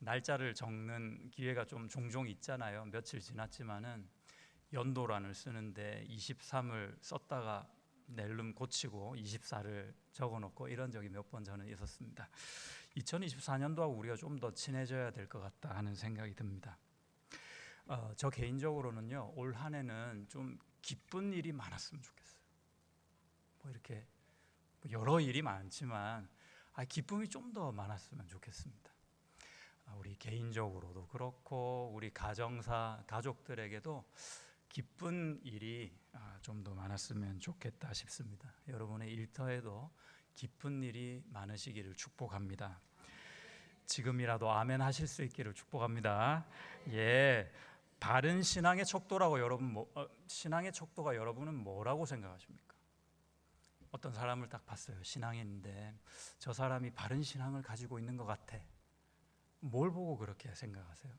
날짜를 적는 기회가 좀 종종 있잖아요. 며칠 지났지만은 연도란을 쓰는데 23을 썼다가 낼름 고치고 24를 적어놓고 이런 적이 몇 번 저는 있었습니다. 2024년도하고 우리가 좀 더 친해져야 될 것 같다 하는 생각이 듭니다. 저 개인적으로는요, 올 한 해는 좀 기쁜 일이 많았으면 좋겠어요. 뭐 이렇게 여러 일이 많지만 기쁨이 좀 더 많았으면 좋겠습니다. 우리 개인적으로도 그렇고 우리 가정사 가족들에게도 기쁜 일이 좀 더 많았으면 좋겠다 싶습니다. 여러분의 일터에도 기쁜 일이 많으시기를 축복합니다. 지금이라도 아멘 하실 수 있기를 축복합니다. 예, 바른 신앙의 척도라고 여러분 신앙의 척도가 여러분은 뭐라고 생각하십니까? 어떤 사람을 딱 봤어요. 신앙인인데 저 사람이 바른 신앙을 가지고 있는 것 같아. 뭘 보고 그렇게 생각하세요?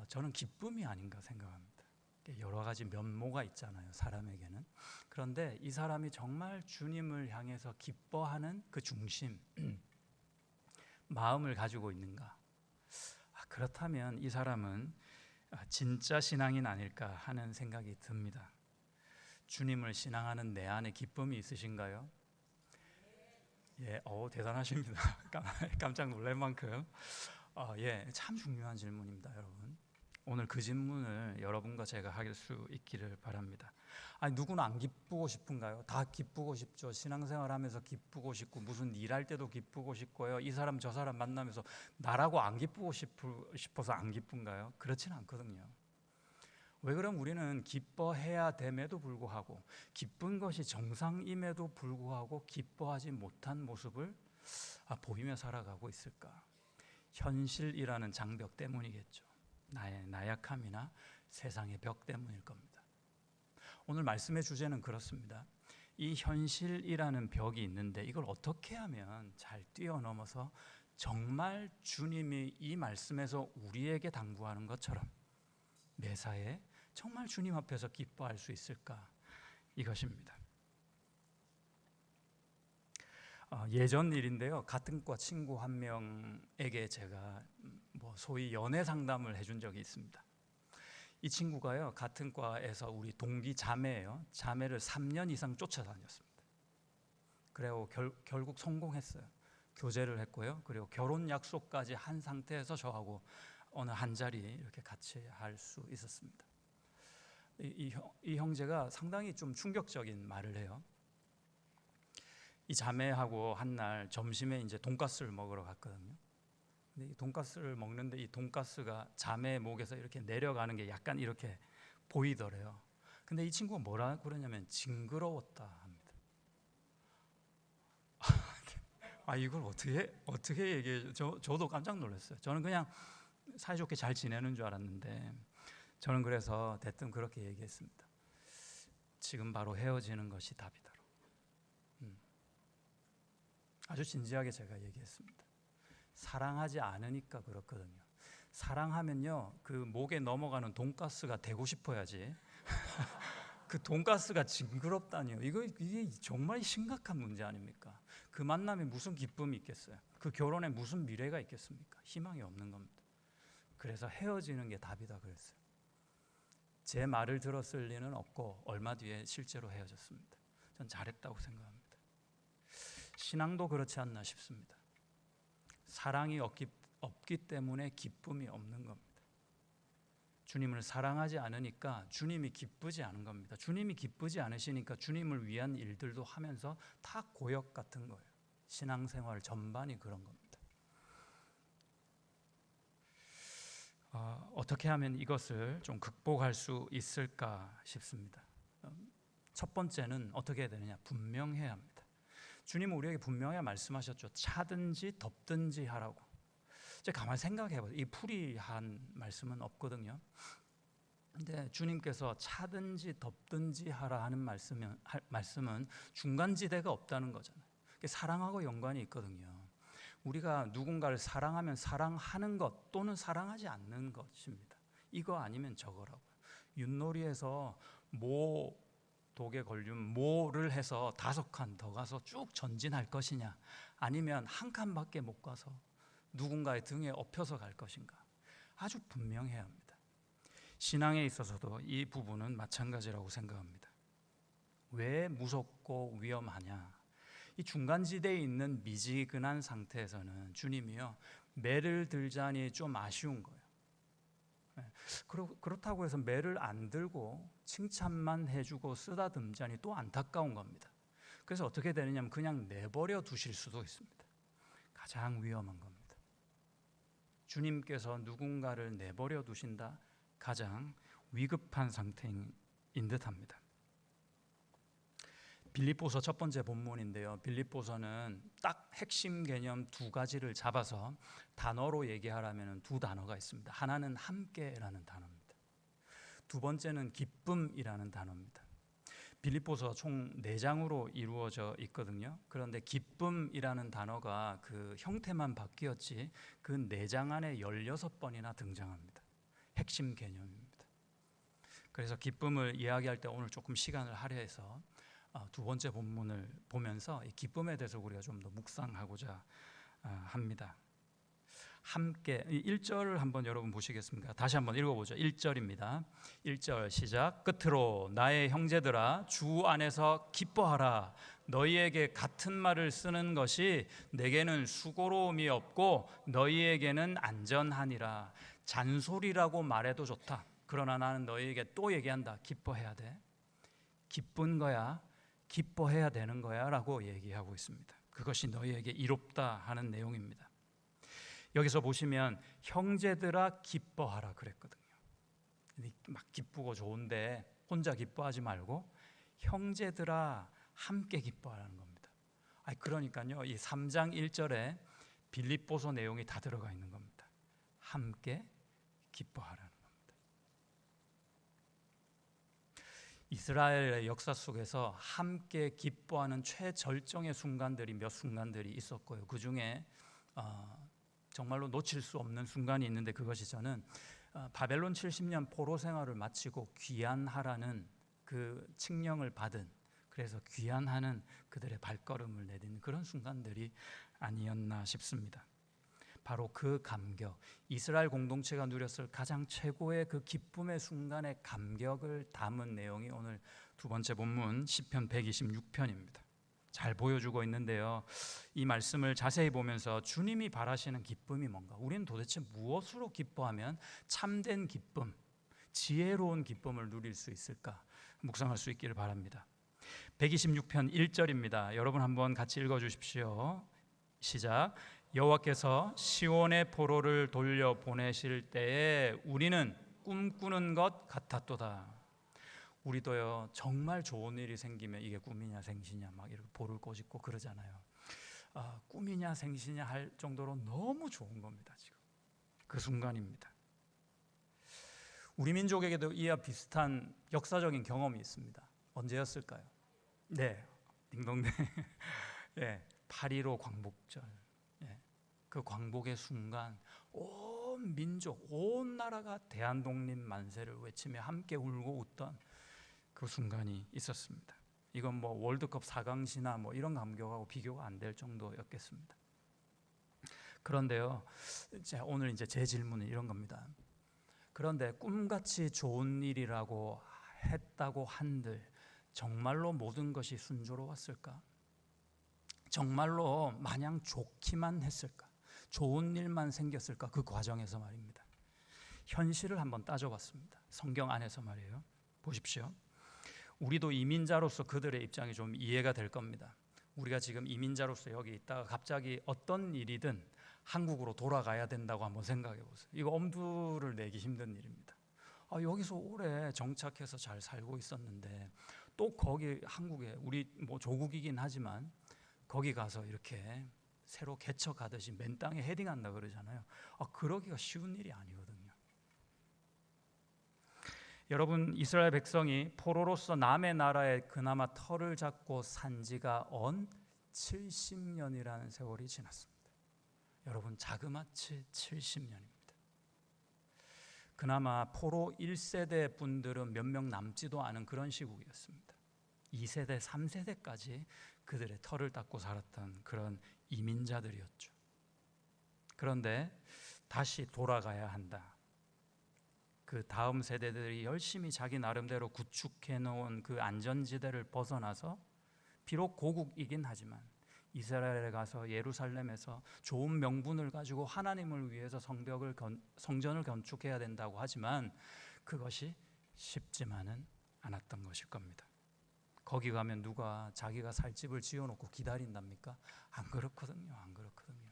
저는 기쁨이 아닌가 생각합니다. 여러 가지 면모가 있잖아요, 사람에게는. 그런데 이 사람이 정말 주님을 향해서 기뻐하는 그 중심, 마음을 가지고 있는가? 그렇다면 이 사람은 진짜 신앙인 아닐까 하는 생각이 듭니다. 주님을 신앙하는 내 안에 기쁨이 있으신가요? 예, 대단하십니다. 깜짝 놀랄 만큼. 참 중요한 질문입니다, 여러분. 오늘 그 질문을 여러분과 제가 할 수 있기를 바랍니다. 누구나 안 기쁘고 싶은가요? 다 기쁘고 싶죠. 신앙생활하면서 기쁘고 싶고 무슨 일할 때도 기쁘고 싶고요. 이 사람 저 사람 만나면서 나라고 안 기쁘고 싶어서 안 기쁜가요? 그렇지는 않거든요. 왜 그럼 우리는 기뻐해야 됨에도 불구하고 기쁜 것이 정상임에도 불구하고 기뻐하지 못한 모습을 보이며 살아가고 있을까? 현실이라는 장벽 때문이겠죠. 나의 나약함이나 세상의 벽 때문일 겁니다. 오늘 말씀의 주제는 그렇습니다. 이 현실이라는 벽이 있는데 이걸 어떻게 하면 잘 뛰어넘어서 정말 주님이 이 말씀에서 우리에게 당부하는 것처럼 매사에 정말 주님 앞에서 기뻐할 수 있을까? 이것입니다. 예전 일인데요. 같은 과 친구 한 명에게 제가 소위 연애 상담을 해준 적이 있습니다. 이 친구가요, 같은 과에서 우리 동기 자매예요. 자매를 3년 이상 쫓아다녔습니다. 그리고 결국 성공했어요. 교제를 했고요. 그리고 결혼 약속까지 한 상태에서 저하고 어느 한 자리 이렇게 같이 할 수 있었습니다. 이 형제가 상당히 좀 충격적인 말을 해요. 이 자매하고 한날 점심에 이제 돈가스를 먹으러 갔거든요. 근데 이 돈가스를 먹는데 이 돈가스가 자매의 목에서 이렇게 내려가는 게 약간 이렇게 보이더래요. 근데 이 친구가 뭐라 그러냐면 징그러웠다 합니다. 이걸 어떻게 얘기해? 저도 깜짝 놀랐어요. 저는 그냥 사이좋게 잘 지내는 줄 알았는데 저는 그래서 대뜸 그렇게 얘기했습니다. 지금 바로 헤어지는 것이 답이다. 아주 진지하게 제가 얘기했습니다. 사랑하지 않으니까 그렇거든요. 사랑하면요, 그 목에 넘어가는 돈가스가 되고 싶어야지. 그 돈가스가 징그럽다니요. 이게 정말 심각한 문제 아닙니까? 그 만남에 무슨 기쁨이 있겠어요? 그 결혼에 무슨 미래가 있겠습니까? 희망이 없는 겁니다. 그래서 헤어지는 게 답이다 그랬어요. 제 말을 들었을 리는 없고 얼마 뒤에 실제로 헤어졌습니다. 전 잘했다고 생각합니다. 신앙도 그렇지 않나 싶습니다. 사랑이 없기 때문에 기쁨이 없는 겁니다. 주님을 사랑하지 않으니까 주님이 기쁘지 않은 겁니다. 주님이 기쁘지 않으시니까 주님을 위한 일들도 하면서 다 고역 같은 거예요. 신앙생활 전반이 그런 겁니다. 어떻게 하면 이것을 좀 극복할 수 있을까 싶습니다. 첫 번째는 어떻게 해야 되느냐? 분명해야 합니다. 주님은 우리에게 분명히 말씀하셨죠. 차든지 덮든지 하라고. 제가 가만히 생각해봐요. 이 풀이한 말씀은 없거든요. 근데 주님께서 차든지 덮든지 하라 하는 말씀은 중간지대가 없다는 거잖아요. 사랑하고 연관이 있거든요. 우리가 누군가를 사랑하면 사랑하는 것 또는 사랑하지 않는 것입니다. 이거 아니면 저거라고요. 윷놀이에서 독에 걸린 모를 해서 5칸 더 가서 쭉 전진할 것이냐, 아니면 한 칸밖에 못 가서 누군가의 등에 업혀서 갈 것인가? 아주 분명해야 합니다. 신앙에 있어서도 이 부분은 마찬가지라고 생각합니다. 왜 무섭고 위험하냐? 이 중간지대에 있는 미지근한 상태에서는 주님이요, 매를 들자니 좀 아쉬운 거예요. 그렇다고 해서 매를 안 들고 칭찬만 해주고 쓰다듬자니 또 안타까운 겁니다. 그래서 어떻게 되느냐면 그냥 내버려 두실 수도 있습니다. 가장 위험한 겁니다. 주님께서 누군가를 내버려 두신다, 가장 위급한 상태인 듯합니다. 빌립보서 첫 번째 본문인데요, 빌립보서는 딱 핵심 개념 두 가지를 잡아서 단어로 얘기하라면 두 단어가 있습니다. 하나는 함께라는 단어입니다. 두 번째는 기쁨이라는 단어입니다. 빌립보서 총 4장으로 이루어져 있거든요. 그런데 기쁨이라는 단어가 그 형태만 바뀌었지 그 4장 안에 16번이나 등장합니다. 핵심 개념입니다. 그래서 기쁨을 이야기할 때 오늘 조금 시간을 할애해서 두 번째 본문을 보면서 이 기쁨에 대해서 우리가 좀 더 묵상하고자 합니다. 함께 1절을 한번 여러분 보시겠습니까? 다시 한번 읽어보죠. 1절입니다. 1절 시작. 끝으로 나의 형제들아 주 안에서 기뻐하라. 너희에게 같은 말을 쓰는 것이 내게는 수고로움이 없고 너희에게는 안전하니라. 잔소리라고 말해도 좋다. 그러나 나는 너희에게 또 얘기한다. 기뻐해야 돼. 기쁜 거야. 기뻐해야 되는 거야 라고 얘기하고 있습니다. 그것이 너희에게 이롭다 하는 내용입니다. 여기서 보시면 형제들아 기뻐하라 그랬거든요. 막 기쁘고 좋은데 혼자 기뻐하지 말고 형제들아 함께 기뻐하라는 겁니다. 그러니까요, 이 3장 1절에 빌립보서 내용이 다 들어가 있는 겁니다. 함께 기뻐하라는 겁니다. 이스라엘의 역사 속에서 함께 기뻐하는 최절정의 순간들이 몇 순간들이 있었고요. 그 중에 정말로 놓칠 수 없는 순간이 있는데 그것이 저는 바벨론 70년 포로 생활을 마치고 귀환하라는 그 칙령을 받은, 그래서 귀환하는 그들의 발걸음을 내딛는 그런 순간들이 아니었나 싶습니다. 바로 그 감격, 이스라엘 공동체가 누렸을 가장 최고의 그 기쁨의 순간의 감격을 담은 내용이 오늘 두 번째 본문 시편 126편입니다. 잘 보여주고 있는데요, 이 말씀을 자세히 보면서 주님이 바라시는 기쁨이 뭔가, 우리는 도대체 무엇으로 기뻐하면 참된 기쁨, 지혜로운 기쁨을 누릴 수 있을까 묵상할 수 있기를 바랍니다. 126편 1절입니다. 여러분 한번 같이 읽어주십시오. 시작. 여호와께서 시온의 포로를 돌려보내실 때에 우리는 꿈꾸는 것 같았도다. 우리도요, 정말 좋은 일이 생기면 이게 꿈이냐 생시냐 막 이렇게 볼을 꼬집고 그러잖아요. 꿈이냐 생시냐 할 정도로 너무 좋은 겁니다. 지금 그 순간입니다. 우리 민족에게도 이와 비슷한 역사적인 경험이 있습니다. 언제였을까요? 네, 딩동댕. 네, 8.15 광복절. 네, 그 광복의 순간 온 민족, 온 나라가 대한독립 만세를 외치며 함께 울고 웃던 그 순간이 있었습니다. 이건 뭐 월드컵 4강시나 뭐 이런 감격하고 비교가 안 될 정도였겠습니다. 그런데요, 오늘 이제 제 질문은 이런 겁니다. 그런데 꿈같이 좋은 일이라고 했다고 한들 정말로 모든 것이 순조로웠을까? 정말로 마냥 좋기만 했을까? 좋은 일만 생겼을까? 그 과정에서 말입니다. 현실을 한번 따져봤습니다. 성경 안에서 말이에요. 보십시오. 우리도 이민자로서 그들의 입장이 좀 이해가 될 겁니다. 우리가 지금 이민자로서 여기 있다가 갑자기 어떤 일이든 한국으로 돌아가야 된다고 한번 생각해 보세요. 이거 엄두를 내기 힘든 일입니다. 여기서 오래 정착해서 잘 살고 있었는데 또 거기 한국에 우리 뭐 조국이긴 하지만 거기 가서 이렇게 새로 개척하듯이 맨 땅에 헤딩한다 그러잖아요. 그러기가 쉬운 일이 아니거든요. 여러분, 이스라엘 백성이 포로로서 남의 나라에 그나마 터를 잡고 산 지가 언 70년이라는 세월이 지났습니다. 여러분, 자그마치 70년입니다. 그나마 포로 1세대 분들은 몇 명 남지도 않은 그런 시국이었습니다. 2세대, 3세대까지 그들의 터를 닦고 살았던 그런 이민자들이었죠. 그런데 다시 돌아가야 한다. 그 다음 세대들이 열심히 자기 나름대로 구축해 놓은 그 안전지대를 벗어나서 비록 고국이긴 하지만 이스라엘에 가서 예루살렘에서 좋은 명분을 가지고 하나님을 위해서 성전을 건축해야 된다고 하지만 그것이 쉽지만은 않았던 것일 겁니다. 거기 가면 누가 자기가 살 집을 지어놓고 기다린답니까? 안 그렇거든요. 안 그렇거든요.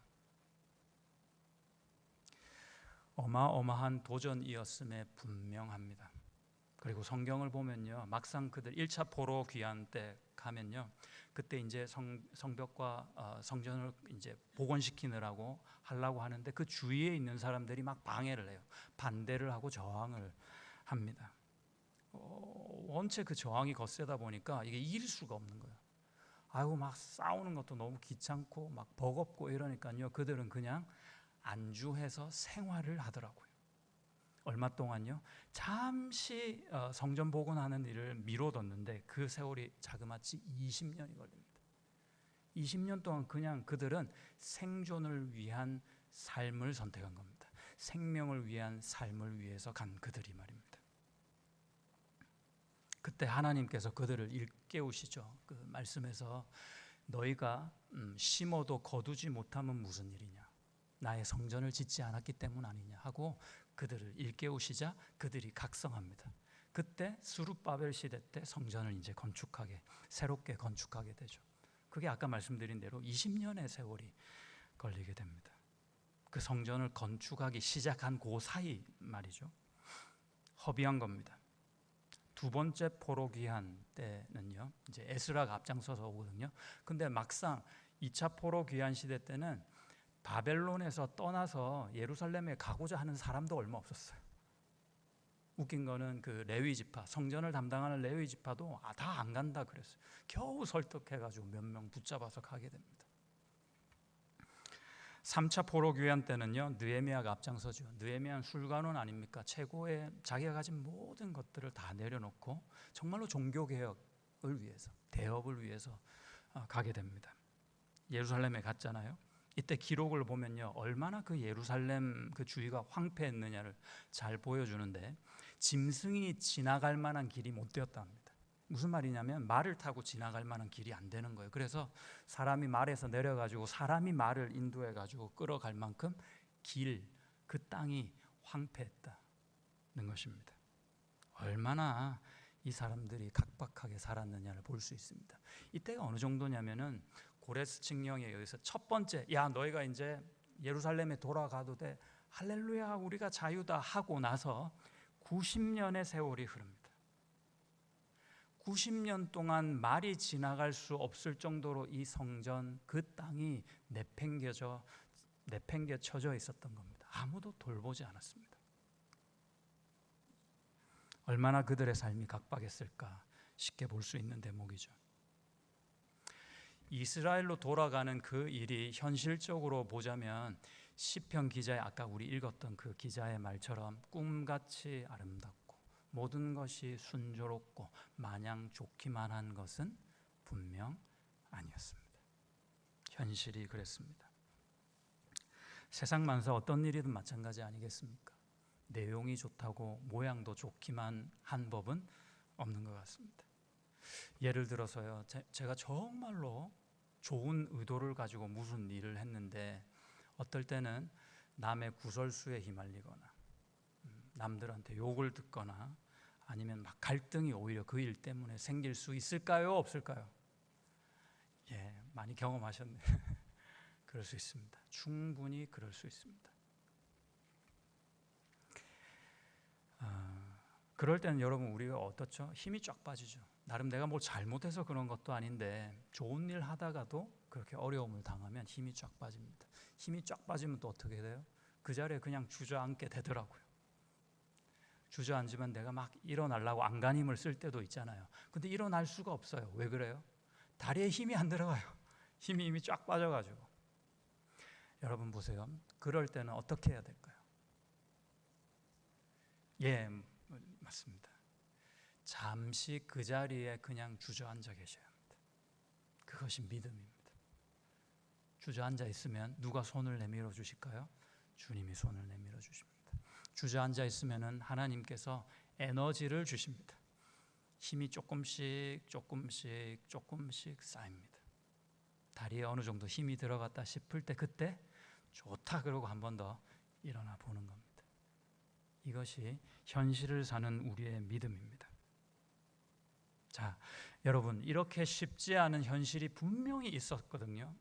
어마어마한 도전이었음에 분명합니다. 그리고 성경을 보면요, 막상 그들 1차 포로 귀환 때 가면요, 그때 이제 성벽과 성전을 이제 복원시키느라고 하려고 하는데 그 주위에 있는 사람들이 막 방해를 해요. 반대를 하고 저항을 합니다. 원체 그 저항이 거세다 보니까 이게 이길 수가 없는 거예요. 아이고 막 싸우는 것도 너무 귀찮고 막 버겁고 이러니까요, 그들은 그냥 안주해서 생활을 하더라고요. 얼마 동안요, 잠시 성전 복원하는 일을 미뤄뒀는데 그 세월이 자그마치 20년이 걸립니다. 20년 동안 그냥 그들은 생존을 위한 삶을 선택한 겁니다. 생명을 위한 삶을 위해서 간 그들이 말입니다. 그때 하나님께서 그들을 일깨우시죠. 그 말씀에서 너희가 심어도 거두지 못하면 무슨 일이냐, 나의 성전을 짓지 않았기 때문 아니냐 하고 그들을 일깨우시자 그들이 각성합니다. 그때 스룹바벨 시대 때 성전을 이제 새롭게 건축하게 되죠. 그게 아까 말씀드린 대로 20년의 세월이 걸리게 됩니다. 그 성전을 건축하기 시작한 그 사이 말이죠, 허비한 겁니다. 두 번째 포로 귀환 때는요, 이제 에스라가 앞장서서 오거든요. 근데 막상 2차 포로 귀환 시대 때는 바벨론에서 떠나서 예루살렘에 가고자 하는 사람도 얼마 없었어요. 웃긴 거는 그 레위 지파, 성전을 담당하는 레위 지파도 다 안 간다 그랬어요. 겨우 설득해가지고 몇 명 붙잡아서 가게 됩니다. 3차 포로 귀환 때는요, 느헤미야가 앞장서죠. 느헤미야는 술관원 아닙니까? 최고의 자기가 가진 모든 것들을 다 내려놓고 정말로 종교개혁을 위해서, 대업을 위해서 가게 됩니다. 예루살렘에 갔잖아요. 이때 기록을 보면요, 얼마나 그 예루살렘 그 주위가 황폐했느냐를 잘 보여주는데 짐승이 지나갈 만한 길이 못 되었다 합니다. 무슨 말이냐면 말을 타고 지나갈 만한 길이 안 되는 거예요. 그래서 사람이 말에서 내려가지고 사람이 말을 인도해가지고 끌어갈 만큼 그 땅이 황폐했다는 것입니다. 얼마나 이 사람들이 각박하게 살았느냐를 볼 수 있습니다. 이때가 어느 정도냐면은 고레스 칙령에 의해서 첫 번째, 야 너희가 이제 예루살렘에 돌아가도 돼, 할렐루야 우리가 자유다 하고 나서 90년의 세월이 흐릅니다. 90년 동안 말이 지나갈 수 없을 정도로 이 성전, 그 땅이 내팽개쳐져 있었던 겁니다. 아무도 돌보지 않았습니다. 얼마나 그들의 삶이 각박했을까 쉽게 볼 수 있는 대목이죠. 이스라엘로 돌아가는 그 일이 현실적으로 보자면 시편 기자의 아까 우리 읽었던 그 기자의 말처럼 꿈같이 아름답고 모든 것이 순조롭고 마냥 좋기만 한 것은 분명 아니었습니다. 현실이 그랬습니다. 세상 만사 어떤 일이든 마찬가지 아니겠습니까? 내용이 좋다고 모양도 좋기만 한 법은 없는 것 같습니다. 예를 들어서요, 제가 정말로 좋은 의도를 가지고 무슨 일을 했는데 어떨 때는 남의 구설수에 휘말리거나 남들한테 욕을 듣거나 아니면 막 갈등이 오히려 그 일 때문에 생길 수 있을까요? 없을까요? 예, 많이 경험하셨네요. 그럴 수 있습니다. 충분히 그럴 수 있습니다. 그럴 때는 여러분 우리가 어떻죠? 힘이 쫙 빠지죠. 나름 내가 뭘 잘못해서 그런 것도 아닌데 좋은 일 하다가도 그렇게 어려움을 당하면 힘이 쫙 빠집니다. 힘이 쫙 빠지면 또 어떻게 돼요? 그 자리에 그냥 주저앉게 되더라고요. 주저앉으면 내가 막 일어나려고 안간힘을 쓸 때도 있잖아요. 근데 일어날 수가 없어요. 왜 그래요? 다리에 힘이 안 들어가요. 힘이 이미 쫙 빠져가지고. 여러분 보세요. 그럴 때는 어떻게 해야 될까요? 예, 맞습니다. 잠시 그 자리에 그냥 주저앉아 계셔야 합니다. 그것이 믿음입니다. 주저앉아 있으면 누가 손을 내밀어 주실까요? 주님이 손을 내밀어 주십니다. 주저앉아 있으면은 하나님께서 에너지를 주십니다. 힘이 조금씩 쌓입니다. 다리에 어느 정도 힘이 들어갔다 싶을 때 그때 좋다 그러고 한 번 더 일어나 보는 겁니다. 이것이 현실을 사는 우리의 믿음입니다. 자, 여러분, 이렇게 쉽지 않은 현실이 분명히 있었거든요.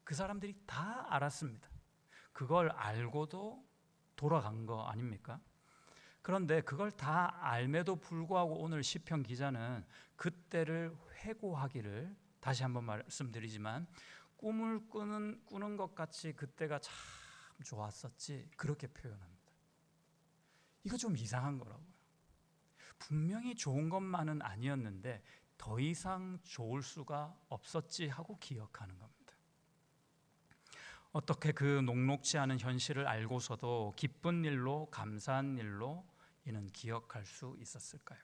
그 사람들이 다 알았습니다. 그걸 알고도 돌아간 거 아닙니까? 그런데 그걸 다 알매도 불구하고 오늘 시편 기자는 그때를 회고하기를, 다시 한번 말씀드리지만, 꿈을 꾸는 것 같이 그때가 참 좋았었지, 그렇게 표현합니다. 이거 좀 이상한 거라고요. 분명히 좋은 것만은 아니었는데 더 이상 좋을 수가 없었지 하고 기억하는 겁니다. 어떻게 그 녹록지 않은 현실을 알고서도 기쁜 일로, 감사한 일로 이는 기억할 수 있었을까요?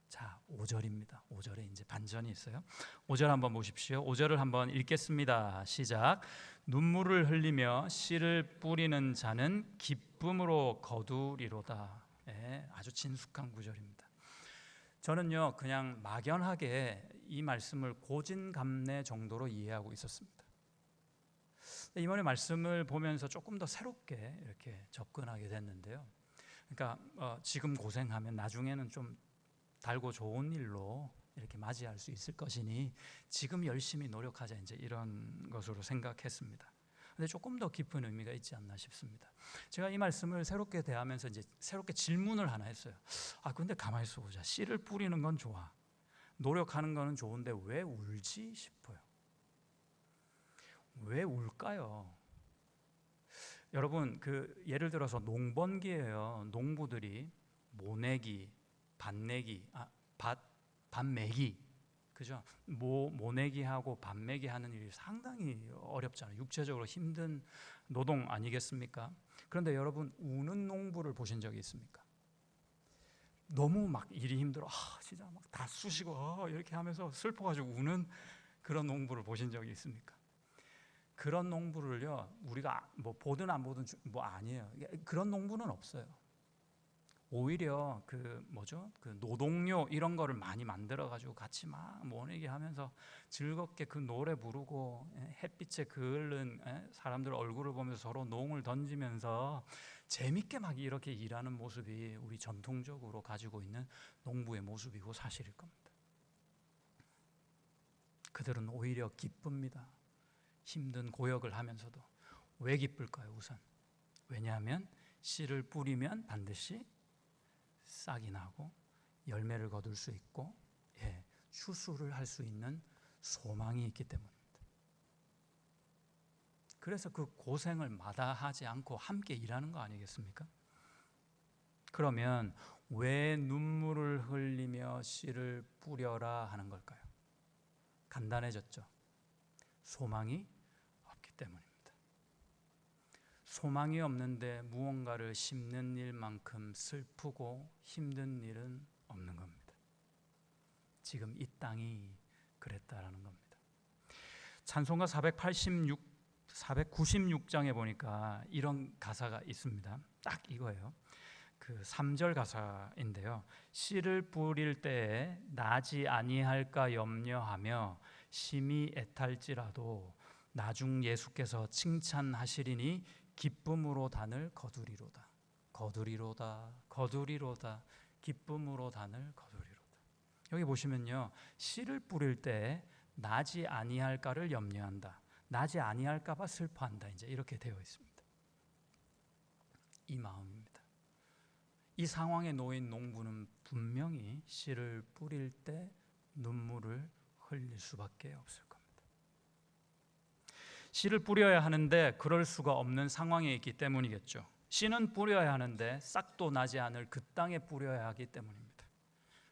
자, 5절입니다. 5절에 이제 반전이 있어요. 5절 한번 보십시오. 5절을 한번 읽겠습니다. 시작. 눈물을 흘리며 씨를 뿌리는 자는 기쁨으로 거두리로다. 네, 아주 친숙한 구절입니다. 저는요, 그냥 막연하게 이 말씀을 고진감래 정도로 이해하고 있었습니다. 이번에 말씀을 보면서 조금 더 새롭게 이렇게 접근하게 됐는데요. 그러니까 지금 고생하면 나중에는 좀 달고 좋은 일로 이렇게 맞이할 수 있을 것이니 지금 열심히 노력하자, 이제 이런 것으로 생각했습니다. 근데 조금 더 깊은 의미가 있지 않나 싶습니다. 제가 이 말씀을 새롭게 대하면서 이제 새롭게 질문을 하나 했어요. 근데 가만히 있어 보자. 씨를 뿌리는 건 좋아, 노력하는 거는 좋은데 왜 울지 싶어요. 왜 울까요? 여러분, 예를 들어서 농번기예요. 농부들이 모내기, 밭매기, 그죠? 모내기하고 밭매기 하는 일이 상당히 어렵잖아요. 육체적으로 힘든 노동 아니겠습니까? 그런데 여러분, 우는 농부를 보신 적이 있습니까? 너무 막 일이 힘들어, 진짜 막 다 쑤시고 이렇게 하면서 슬퍼가지고 우는 그런 농부를 보신 적이 있습니까? 그런 농부를요, 우리가 뭐 보든 안 보든 뭐 아니에요. 그런 농부는 없어요. 오히려 그 노동요 이런 거를 많이 만들어 가지고 같이 막 모내기 하면서 즐겁게 그 노래 부르고 햇빛에 그을른 사람들 얼굴을 보면서 서로 농을 던지면서 재밌게 막 이렇게 일하는 모습이 우리 전통적으로 가지고 있는 농부의 모습이고 사실일 겁니다. 그들은 오히려 기쁩니다. 힘든 고역을 하면서도. 왜 기쁠까요? 우선 왜냐하면 씨를 뿌리면 반드시 싹이 나고 열매를 거둘 수 있고 추수를 할 수 있는 소망이 있기 때문입니다. 그래서 그 고생을 마다하지 않고 함께 일하는 거 아니겠습니까? 그러면 왜 눈물을 흘리며 씨를 뿌려라 하는 걸까요? 간단해졌죠. 소망이 없기 때문입니다. 소망이 없는데 무언가를 심는 일만큼 슬프고 힘든 일은 없는 겁니다. 지금 이 땅이 그랬다라는 겁니다. 찬송가 496장에 보니까 이런 가사가 있습니다. 딱 이거예요. 그 3절 가사인데요. 씨를 뿌릴 때에 나지 아니할까 염려하며 심히 애탈지라도 나중 예수께서 칭찬하시리니 기쁨으로 단을 거두리로다. 기쁨으로 단을 거두리로다. 여기 보시면요, 씨를 뿌릴 때 나지 아니할까를 염려한다, 나지 아니할까봐 슬퍼한다, 이제 이렇게 되어 있습니다. 이 마음입니다. 이 상황에 놓인 농부는 분명히 씨를 뿌릴 때 눈물을 흘릴 수밖에 없을 겁니다. 씨를 뿌려야 하는데 그럴 수가 없는 상황에 있기 때문이겠죠. 씨는 뿌려야 하는데 싹도 나지 않을 그 땅에 뿌려야 하기 때문입니다.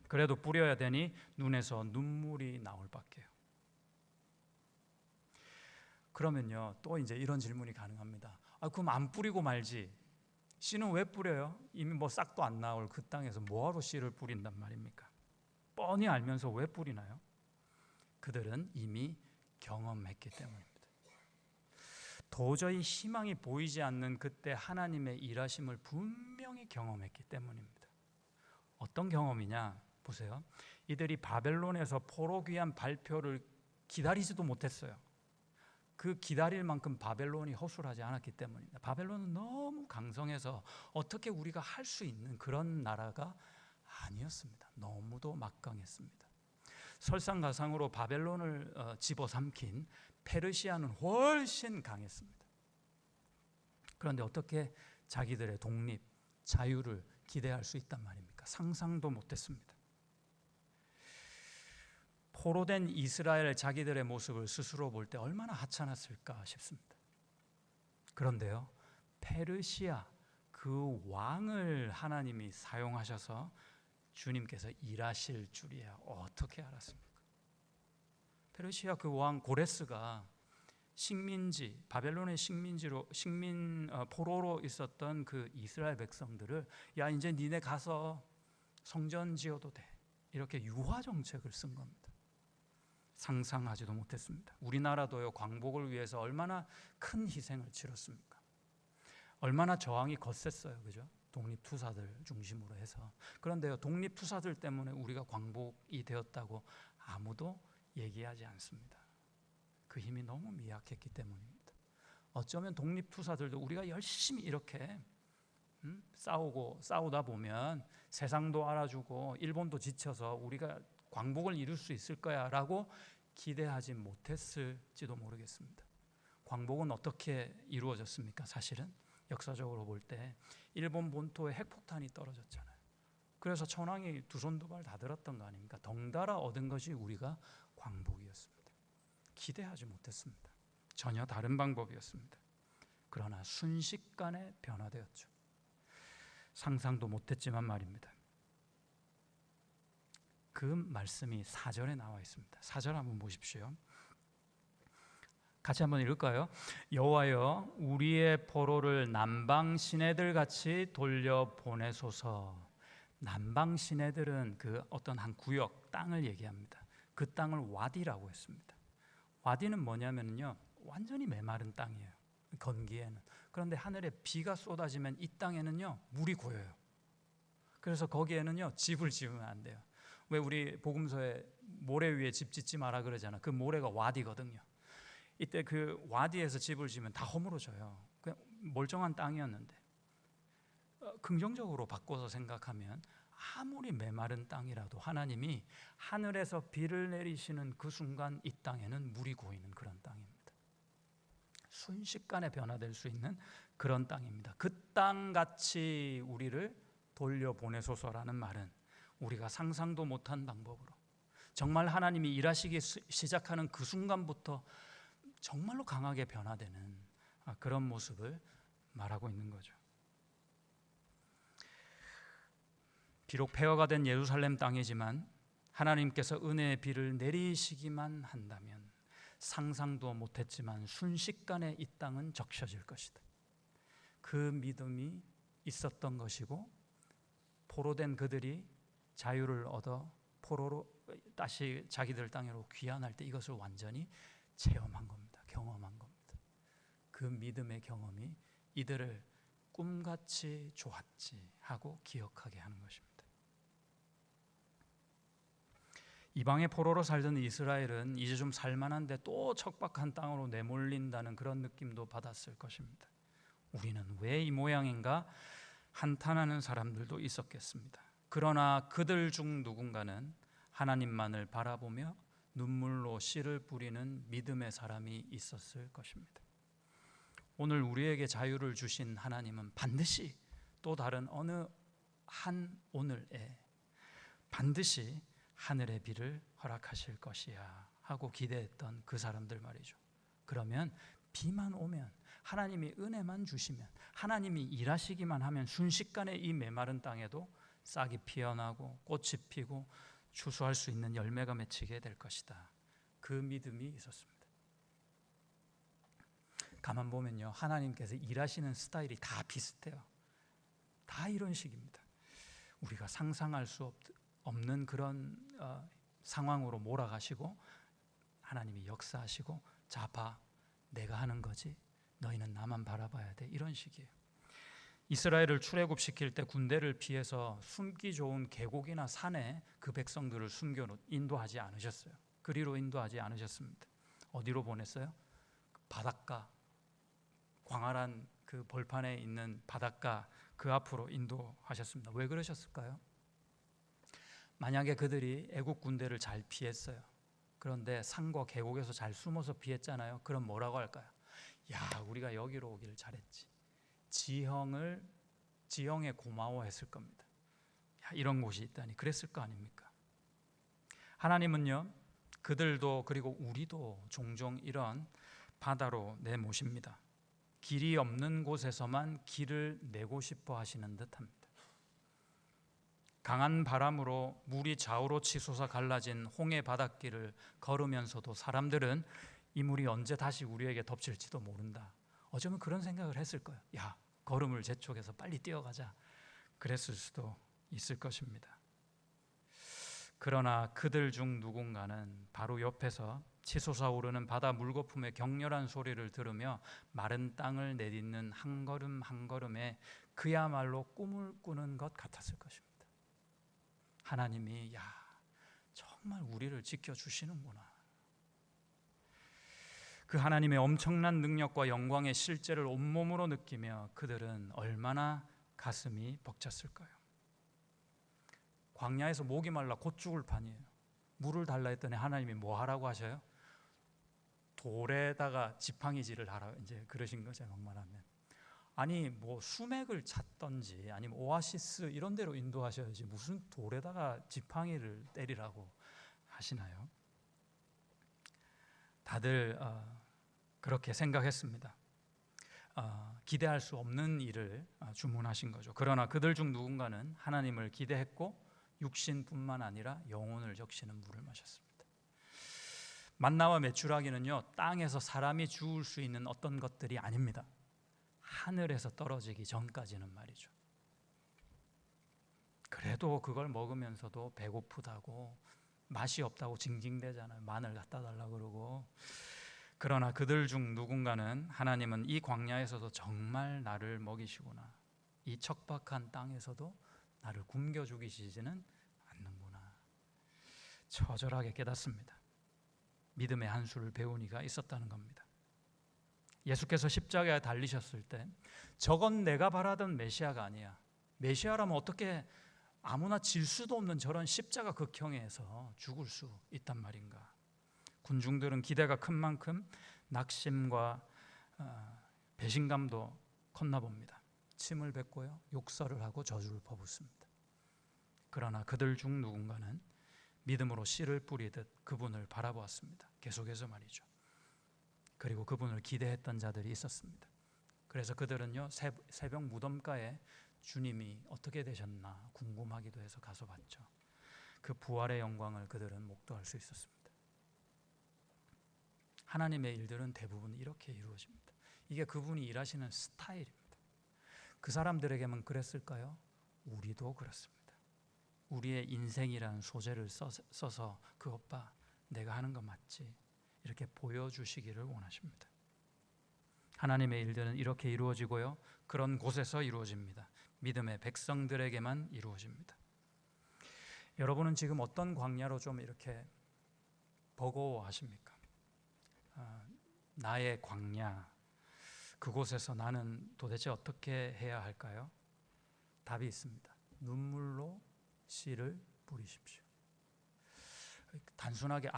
그래도 뿌려야 되니 눈에서 눈물이 나올 밖에요. 그러면요, 또 이제 이런 질문이 가능합니다. 그럼 안 뿌리고 말지. 씨는 왜 뿌려요? 이미 뭐 싹도 안 나올 그 땅에서 뭐하러 씨를 뿌린단 말입니까? 뻔히 알면서 왜 뿌리나요? 그들은 이미 경험했기 때문입니다. 도저히 희망이 보이지 않는 그때 하나님의 일하심을 분명히 경험했기 때문입니다. 어떤 경험이냐? 보세요. 이들이 바벨론에서 포로 귀환 발표를 기다리지도 못했어요. 그 기다릴 만큼 바벨론이 허술하지 않았기 때문입니다. 바벨론은 너무 강성해서 어떻게 우리가 할 수 있는 그런 나라가 아니었습니다. 너무도 막강했습니다. 설상가상으로 바벨론을 집어삼킨 페르시아는 훨씬 강했습니다. 그런데 어떻게 자기들의 독립, 자유를 기대할 수 있단 말입니까? 상상도 못했습니다. 포로된 이스라엘 자기들의 모습을 스스로 볼 때 얼마나 하찮았을까 싶습니다. 그런데요, 페르시아 그 왕을 하나님이 사용하셔서 주님께서 일하실 줄이야 어떻게 알았습니까? 페르시아 그 왕 고레스가 식민지, 바벨론의 식민지로 포로로 있었던 그 이스라엘 백성들을 야 이제 니네 가서 성전 지어도 돼 이렇게 유화 정책을 쓴 겁니다. 상상하지도 못했습니다. 우리나라도요, 광복을 위해서 얼마나 큰 희생을 치렀습니까? 얼마나 저항이 거셌어요, 그죠? 독립투사들 중심으로 해서. 그런데요, 독립투사들 때문에 우리가 광복이 되었다고 아무도 얘기하지 않습니다. 그 힘이 너무 미약했기 때문입니다. 어쩌면 독립투사들도 우리가 열심히 이렇게 싸우다 보면 세상도 알아주고 일본도 지쳐서 우리가 광복을 이룰 수 있을 거야 라고 기대하지 못했을지도 모르겠습니다. 광복은 어떻게 이루어졌습니까? 사실은 역사적으로 볼 때 일본 본토에 핵폭탄이 떨어졌잖아요. 그래서 천황이 두 손 두 발 다 들었던 거 아닙니까? 덩달아 얻은 것이 우리가 광복이었습니다. 기대하지 못했습니다. 전혀 다른 방법이었습니다. 그러나 순식간에 변화되었죠. 상상도 못했지만 말입니다. 그 말씀이 4절에 나와 있습니다. 4절 한번 보십시오. 같이 한번 읽을까요? 여호와여 우리의 포로를 남방 시내들 같이 돌려 보내소서. 남방 시내들은 그 어떤 한 구역 땅을 얘기합니다. 그 땅을 와디라고 했습니다. 와디는 뭐냐면요, 완전히 메마른 땅이에요. 건기에는. 그런데 하늘에 비가 쏟아지면 이 땅에는요 물이 고여요. 그래서 거기에는요 집을 지으면 안 돼요. 왜 우리 복음서에 모래 위에 집 짓지 마라 그러잖아. 그 모래가 와디거든요. 이때 그 와디에서 집을 지으면 다 허물어져요. 그냥 멀쩡한 땅이었는데 긍정적으로 바꿔서 생각하면 아무리 메마른 땅이라도 하나님이 하늘에서 비를 내리시는 그 순간 이 땅에는 물이 고이는 그런 땅입니다. 순식간에 변화될 수 있는 그런 땅입니다. 그 땅같이 우리를 돌려보내소서라는 말은 우리가 상상도 못한 방법으로 정말 하나님이 일하시기 시작하는 그 순간부터 정말로 강하게 변화되는 그런 모습을 말하고 있는 거죠. 비록 폐허가 된 예루살렘 땅이지만 하나님께서 은혜의 비를 내리시기만 한다면 상상도 못했지만 순식간에 이 땅은 적셔질 것이다. 그 믿음이 있었던 것이고 포로된 그들이 자유를 얻어 포로로 다시 자기들 땅으로 귀환할 때 이것을 완전히 체험한 겁니다. 경험한 겁니다. 그 믿음의 경험이 이들을 꿈같이 좋았지 하고 기억하게 하는 것입니다. 이방의 포로로 살던 이스라엘은 이제 좀 살만한데 또 척박한 땅으로 내몰린다는 그런 느낌도 받았을 것입니다. 우리는 왜 이 모양인가 한탄하는 사람들도 있었겠습니다. 그러나 그들 중 누군가는 하나님만을 바라보며 눈물로 씨를 뿌리는 믿음의 사람이 있었을 것입니다. 오늘 우리에게 자유를 주신 하나님은 반드시 또 다른 어느 한 오늘에 반드시 하늘의 비를 허락하실 것이야 하고 기대했던 그 사람들 말이죠. 그러면 비만 오면 하나님이 은혜만 주시면 하나님이 일하시기만 하면 순식간에 이 메마른 땅에도 싹이 피어나고 꽃이 피고 추수할 수 있는 열매가 맺히게 될 것이다. 그 믿음이 있었습니다. 가만 보면요, 하나님께서 일하시는 스타일이 다 비슷해요. 다 이런 식입니다. 우리가 상상할 수 없는 그런 상황으로 몰아가시고 하나님이 역사하시고 자 봐 내가 하는 거지 너희는 나만 바라봐야 돼. 이런 식이에요. 이스라엘을 출애굽시킬 때 군대를 피해서 숨기 좋은 계곡이나 산에 그 백성들을 숨겨 인도하지 않으셨어요. 그리로 인도하지 않으셨습니다. 어디로 보냈어요? 바닷가, 광활한 그 벌판에 있는 바닷가 그 앞으로 인도하셨습니다. 왜 그러셨을까요? 만약에 그들이 애국 군대를 잘 피했어요. 그런데 산과 계곡에서 잘 숨어서 피했잖아요. 그럼 뭐라고 할까요? 야, 우리가 여기로 오기를 잘했지. 지형에 고마워했을 겁니다. 야, 이런 곳이 있다니 그랬을 거 아닙니까? 하나님은요, 그들도 그리고 우리도 종종 이런 바다로 내모십니다. 길이 없는 곳에서만 길을 내고 싶어 하시는 듯합니다. 강한 바람으로 물이 좌우로 치솟아 갈라진 홍해 바닷길을 걸으면서도 사람들은 이 물이 언제 다시 우리에게 덮칠지도 모른다. 어쩌면 그런 생각을 했을 거예요. 야, 걸음을 재촉해서 빨리 뛰어가자. 그랬을 수도 있을 것입니다. 그러나 그들 중 누군가는 바로 옆에서 치솟아 오르는 바다 물거품의 격렬한 소리를 들으며 마른 땅을 내딛는 한 걸음 한 걸음에 그야말로 꿈을 꾸는 것 같았을 것입니다. 하나님이 정말 우리를 지켜주시는구나. 그 하나님의 엄청난 능력과 영광의 실제를 온몸으로 느끼며 그들은 얼마나 가슴이 벅찼을까요? 광야에서 목이 말라 곧 죽을 판이에요. 물을 달라 했더니 하나님이 뭐 하라고 하셔요? 돌에다가 지팡이질을 하라, 이제 그러신 거죠. 막말하면 아니 뭐 수맥을 찾던지 아니면 오아시스 이런 데로 인도하셔야지 무슨 돌에다가 지팡이를 때리라고 하시나요? 다들 그렇게 생각했습니다. 기대할 수 없는 일을 주문하신 거죠. 그러나 그들 중 누군가는 하나님을 기대했고 육신뿐만 아니라 영혼을 적시는 물을 마셨습니다. 만나와 메추라기는요, 땅에서 사람이 주울 수 있는 어떤 것들이 아닙니다. 하늘에서 떨어지기 전까지는 말이죠. 그래도 그걸 먹으면서도 배고프다고 맛이 없다고 징징대잖아요. 마늘 갖다 달라고 그러고. 그러나 그들 중 누군가는 하나님은 이 광야에서도 정말 나를 먹이시구나, 이 척박한 땅에서도 나를 굶겨 죽이시지는 않는구나, 처절하게 깨닫습니다. 믿음의 한 수를 배운 이가 있었다는 겁니다. 예수께서 십자가에 달리셨을 때 저건 내가 바라던 메시아가 아니야. 메시아라면 어떻게 아무나 질 수도 없는 저런 십자가 극형에서 죽을 수 있단 말인가. 군중들은 기대가 큰 만큼 낙심과 배신감도 컸나 봅니다. 침을 뱉고요, 욕설을 하고 저주를 퍼붓습니다. 그러나 그들 중 누군가는 믿음으로 씨를 뿌리듯 그분을 바라보았습니다. 계속해서 말이죠. 그리고 그분을 기대했던 자들이 있었습니다. 그래서 그들은요, 새벽 무덤가에 주님이 어떻게 되셨나 궁금하기도 해서 가서 봤죠. 그 부활의 영광을 그들은 목도할 수 있었습니다. 하나님의 일들은 대부분 이렇게 이루어집니다. 이게 그분이 일하시는 스타일입니다. 그 사람들에게만 그랬을까요? 우리도 그렇습니다. 우리의 인생이라는 소재를 써서 그 오빠 내가 하는 거 맞지? 이렇게 보여주시기를 원하십니다. 하나님의 일들은 이렇게 이루어지고요, 그런 곳에서 이루어집니다. 믿음의 백성들에게만 이루어집니다. 여러분은 지금 어떤 광야로 좀 이렇게 버거워하십니까? 나의 광야, 그곳에서 나는 도대체 어떻게 해야 할까요? 답이 있습니다. 눈물로 씨를 뿌리십시오. 단순하게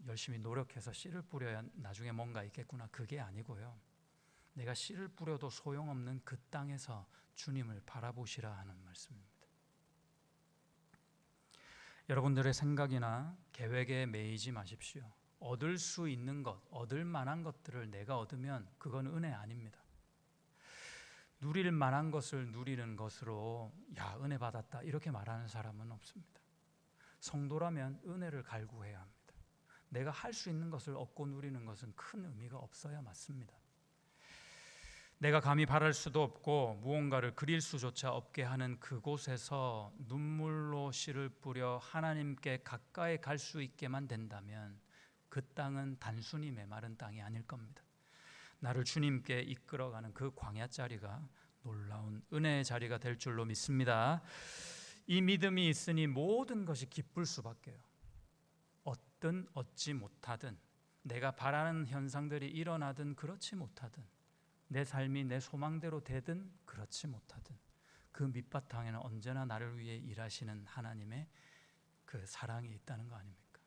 열심히 노력해서 씨를 뿌려야 나중에 뭔가 있겠구나, 그게 아니고요, 내가 씨를 뿌려도 소용없는 그 땅에서 주님을 바라보시라 하는 말씀입니다. 여러분들의 생각이나 계획에 매이지 마십시오. 얻을 수 있는 것, 얻을 만한 것들을 내가 얻으면 그건 은혜 아닙니다. 누릴 만한 것을 누리는 것으로 은혜 받았다 이렇게 말하는 사람은 없습니다. 성도라면 은혜를 갈구해야 합니다. 내가 할 수 있는 것을 얻고 누리는 것은 큰 의미가 없어야 맞습니다. 내가 감히 바랄 수도 없고 무언가를 그릴 수조차 없게 하는 그곳에서 눈물로 씨를 뿌려 하나님께 가까이 갈 수 있게만 된다면 그 땅은 단순히 메마른 땅이 아닐 겁니다. 나를 주님께 이끌어가는 그 광야 자리가 놀라운 은혜의 자리가 될 줄로 믿습니다. 이 믿음이 있으니 모든 것이 기쁠 수밖에요. 얻지 못하든 내가 바라는 현상들이 일어나든 그렇지 못하든 내 삶이 내 소망대로 되든 그렇지 못하든 그 밑바탕에는 언제나 나를 위해 일하시는 하나님의 그 사랑이 있다는 거 아닙니까?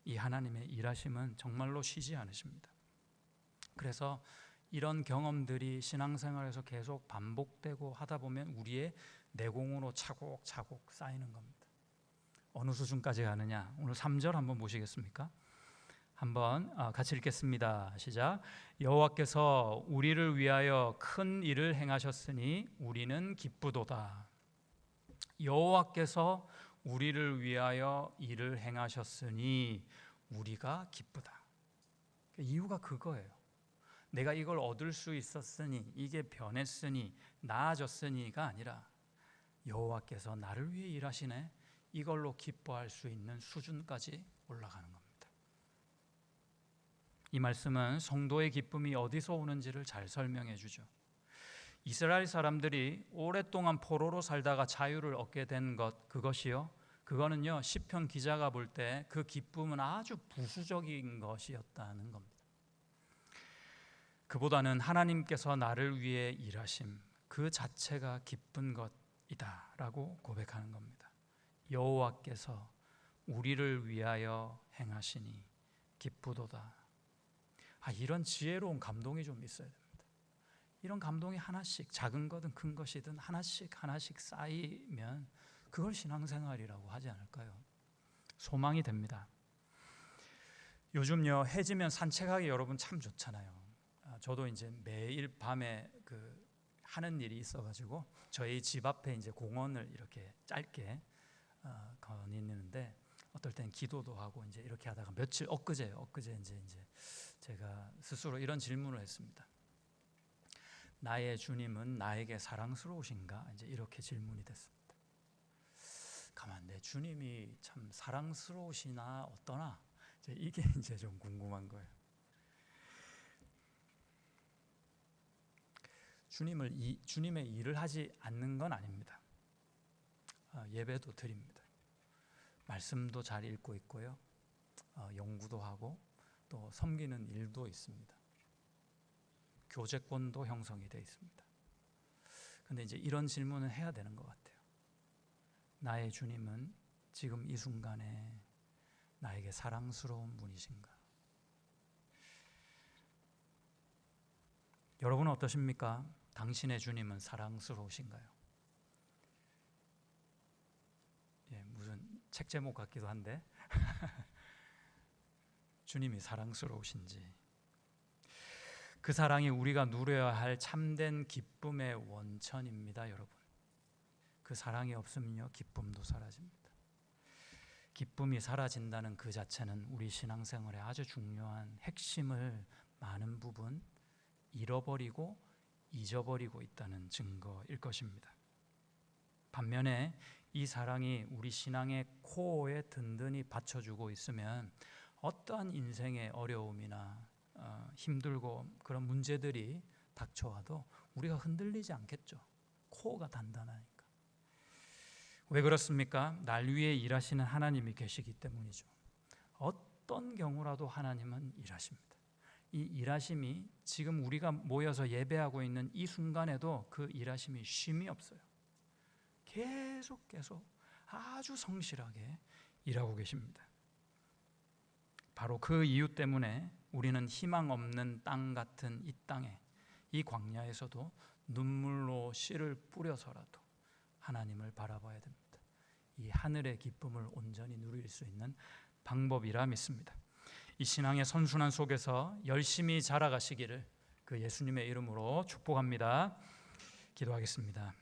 이 하나님의 일하심은 정말로 쉬지 않으십니다. 그래서 이런 경험들이 신앙생활에서 계속 반복되고 하다 보면 우리의 내공으로 차곡차곡 쌓이는 겁니다. 어느 수준까지 가느냐? 오늘 3절 한번 보시겠습니까? 한번 같이 읽겠습니다. 시작. 여호와께서 우리를 위하여 큰 일을 행하셨으니 우리는 기쁘도다. 여호와께서 우리를 위하여 일을 행하셨으니 우리가 기쁘다. 이유가 그거예요. 내가 이걸 얻을 수 있었으니, 이게 변했으니, 나아졌으니가 아니라 여호와께서 나를 위해 일하시네, 이걸로 기뻐할 수 있는 수준까지 올라가는 겁니다. 이 말씀은 성도의 기쁨이 어디서 오는지를 잘 설명해 주죠. 이스라엘 사람들이 오랫동안 포로로 살다가 자유를 얻게 된 그것이요, 그거는요 시편 기자가 볼 때 그 기쁨은 아주 부수적인 것이었다는 겁니다. 그보다는 하나님께서 나를 위해 일하심 그 자체가 기쁜 것이다 라고 고백하는 겁니다. 여호와께서 우리를 위하여 행하시니 기쁘도다. 이런 지혜로운 감동이 좀 있어야 됩니다. 이런 감동이 하나씩, 작은 거든 큰 것이든 하나씩 쌓이면 그걸 신앙생활이라고 하지 않을까요? 소망이 됩니다. 요즘요 해지면 산책하기 여러분 참 좋잖아요. 저도 이제 매일 밤에 하는 일이 있어가지고 저희 집 앞에 이제 공원을 이렇게 짧게 거니는데 어떨 땐 기도도 하고 이제 이렇게 하다가 엊그제 이제 제가 스스로 이런 질문을 했습니다. 나의 주님은 나에게 사랑스러우신가? 이제 이렇게 질문이 됐습니다. 가만, 내 주님이 참 사랑스러우시나 어떠나? 이게 이제 좀 궁금한 거예요. 주님의 일을 하지 않는 건 아닙니다. 예배도 드립니다. 말씀도 잘 읽고 있고요. 연구도 하고 또 섬기는 일도 있습니다. 교제권도 형성이 되어 있습니다. 그런데 이제 이런 질문을 해야 되는 것 같아요. 나의 주님은 지금 이 순간에 나에게 사랑스러운 분이신가? 여러분은 어떠십니까? 당신의 주님은 사랑스러우신가요? 무슨 책 제목 같기도 한데 주님이 사랑스러우신지, 그 사랑이 우리가 누려야 할 참된 기쁨의 원천입니다. 여러분, 그 사랑이 없으면요 기쁨도 사라집니다. 기쁨이 사라진다는 그 자체는 우리 신앙생활의 아주 중요한 핵심을 많은 부분 잃어버리고 잊어버리고 있다는 증거일 것입니다. 반면에 이 사랑이 우리 신앙의 코어에 든든히 받쳐주고 있으면 어떠한 인생의 어려움이나 힘들고 그런 문제들이 닥쳐와도 우리가 흔들리지 않겠죠. 코어가 단단하니까. 왜 그렇습니까? 날 위해 일하시는 하나님이 계시기 때문이죠. 어떤 경우라도 하나님은 일하십니다. 이 일하심이 지금 우리가 모여서 예배하고 있는 이 순간에도 그 일하심이 쉼이 없어요. 계속 아주 성실하게 일하고 계십니다. 바로 그 이유 때문에 우리는 희망 없는 땅 같은 이 땅에, 이 광야에서도 눈물로 씨를 뿌려서라도 하나님을 바라봐야 됩니다. 이 하늘의 기쁨을 온전히 누릴 수 있는 방법이라 믿습니다. 이 신앙의 선순환 속에서 열심히 자라가시기를 그 예수님의 이름으로 축복합니다. 기도하겠습니다.